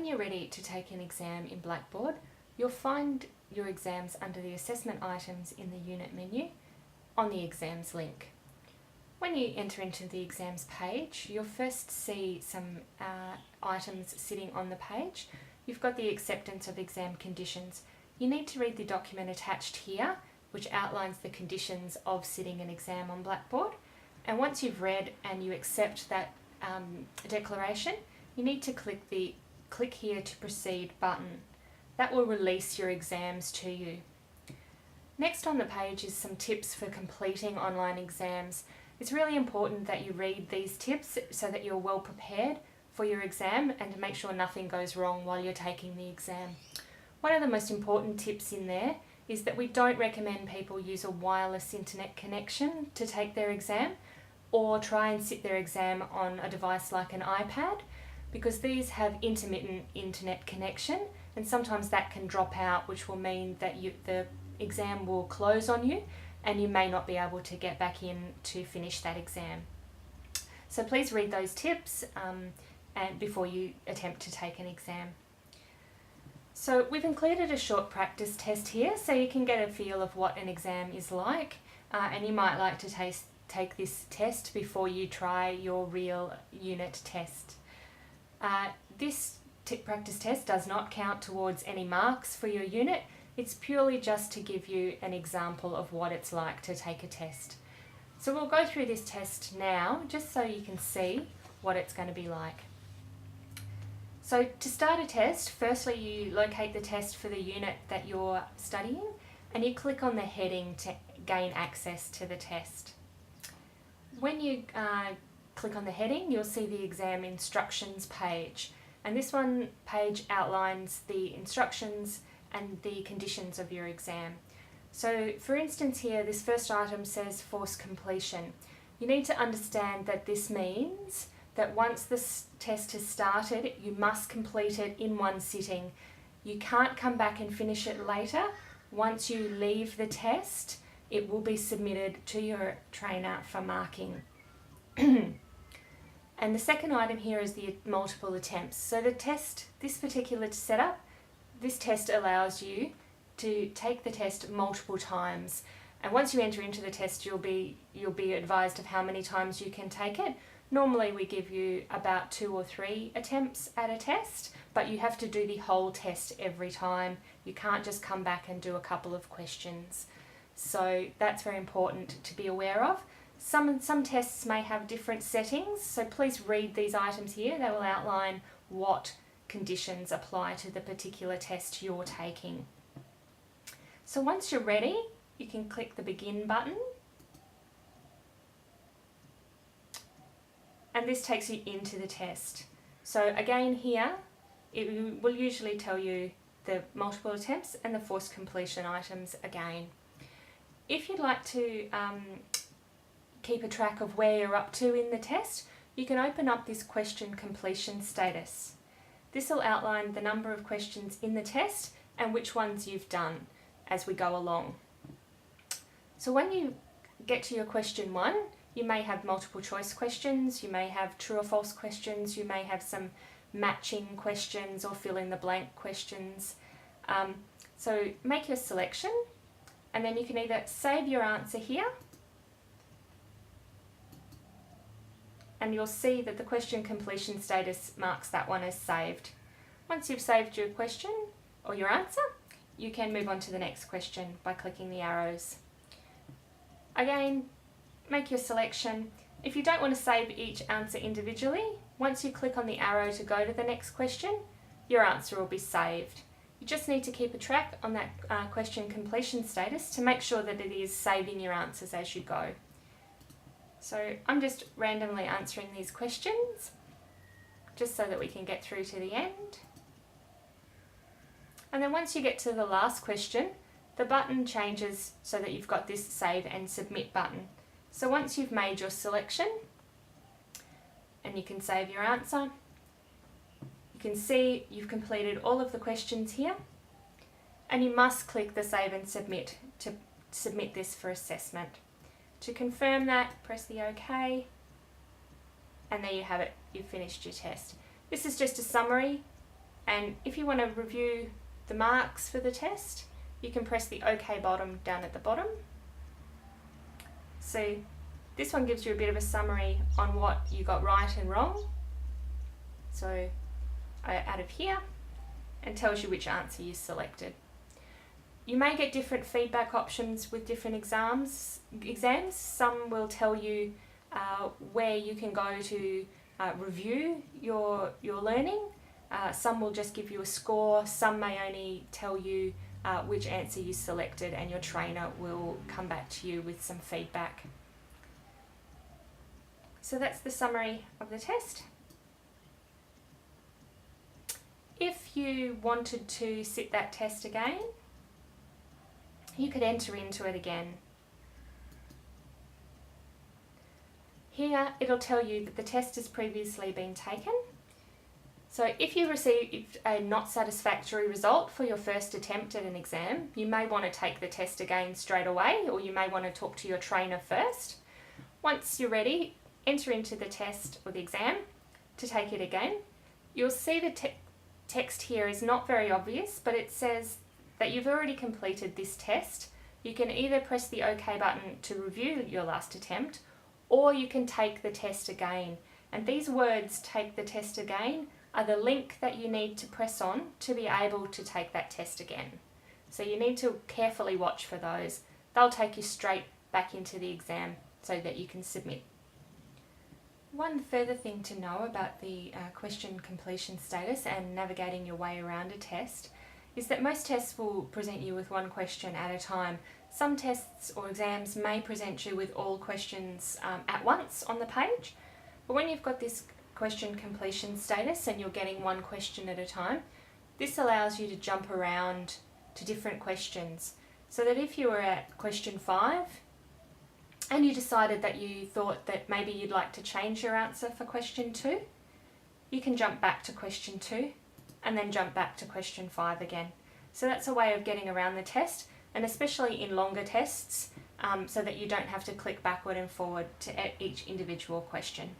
When you're ready to take an exam in Blackboard, you'll find your exams under the assessment items in the unit menu on the exams link. When you enter into the exams page, you'll first see some items sitting on the page. You've got the acceptance of exam conditions. You need to read the document attached here, which outlines the conditions of sitting an exam on Blackboard. And once you've read and you accept that declaration, you need to click here to proceed button. That will release your exams to you. Next on the page is some tips for completing online exams. It's really important that you read these tips so that you're well prepared for your exam and to make sure nothing goes wrong while you're taking the exam. One of the most important tips in there is that we don't recommend people use a wireless internet connection to take their exam or try and sit their exam on a device like an iPad, because these have intermittent internet connection and sometimes that can drop out, which will mean that the exam will close on you and you may not be able to get back in to finish that exam. So please read those tips and before you attempt to take an exam. So we've included a short practice test here so you can get a feel of what an exam is like, and you might like to take this test before you try your real unit test. This practice test does not count towards any marks for your unit. It's purely just to give you an example of what it's like to take a test. So we'll go through this test now just so you can see what it's going to be like. So to start a test, firstly you locate the test for the unit that you're studying and you click on the heading to gain access to the test. When you click on the heading, you'll see the exam instructions page, and this one page outlines the instructions and the conditions of your exam. So for instance here, this first item says force completion. You need to understand that this means that once this test has started, you must complete it in one sitting. You can't come back and finish it later. Once you leave the test, it will be submitted to your trainer for marking. And the second item here is the multiple attempts. So the test, this particular setup, this test allows you to take the test multiple times. And once you enter into the test, you'll be advised of how many times you can take it. Normally we give you about 2 or 3 attempts at a test, but you have to do the whole test every time. You can't just come back and do a couple of questions. So that's very important to be aware of. Some tests may have different settings, so please read these items here. They will outline what conditions apply to the particular test you're taking. So once you're ready, you can click the begin button. And this takes you into the test. So again here, it will usually tell you the multiple attempts and the force completion items again. If you'd like to keep a track of where you're up to in the test, you can open up this question completion status. This will outline the number of questions in the test and which ones you've done as we go along. So when you get to your question 1, you may have multiple choice questions, you may have true or false questions, you may have some matching questions or fill in the blank questions. So make your selection and then you can either save your answer here, and you'll see that the question completion status marks that one as saved. Once you've saved your question or your answer, you can move on to the next question by clicking the arrows. Again, make your selection. If you don't want to save each answer individually, once you click on the arrow to go to the next question, your answer will be saved. You just need to keep a track on that question completion status to make sure that it is saving your answers as you go. So I'm just randomly answering these questions, just so that we can get through to the end. And then once you get to the last question, the button changes so that you've got this save and submit button. So once you've made your selection, and you can save your answer, you can see you've completed all of the questions here, and you must click the save and submit to submit this for assessment. To confirm that, press the OK, and there you have it, you've finished your test. This is just a summary And if you want to review the marks for the test, you can press the OK button down at the bottom. So this one gives you a bit of a summary on what you got right and wrong. So out of here, and tells you which answer you selected. You may get different feedback options with different exams. Some will tell you where you can go to review your learning. Some will just give you a score. Some may only tell you which answer you selected, and your trainer will come back to you with some feedback. So that's the summary of the test. If you wanted to sit that test again, you could enter into it again. Here it'll tell you that the test has previously been taken. So if you received a not satisfactory result for your first attempt at an exam, you may want to take the test again straight away, or you may want to talk to your trainer first. Once you're ready, enter into the test or the exam to take it again. You'll see the text here is not very obvious, but it says that you've already completed this test. You can either press the OK button to review your last attempt, or you can take the test again. And these words, take the test again, are the link that you need to press on to be able to take that test again. So you need to carefully watch for those. They'll take you straight back into the exam so that you can submit. One further thing to know about the question completion status and navigating your way around a test is that most tests will present you with one question at a time. Some tests or exams may present you with all questions at once on the page, but when you've got this question completion status and you're getting one question at a time, this allows you to jump around to different questions, so that if you were at question 5 and you decided that you thought that maybe you'd like to change your answer for question 2, you can jump back to question 2 and then jump back to question 5 again. So that's a way of getting around the test, and especially in longer tests, so that you don't have to click backward and forward to each individual question.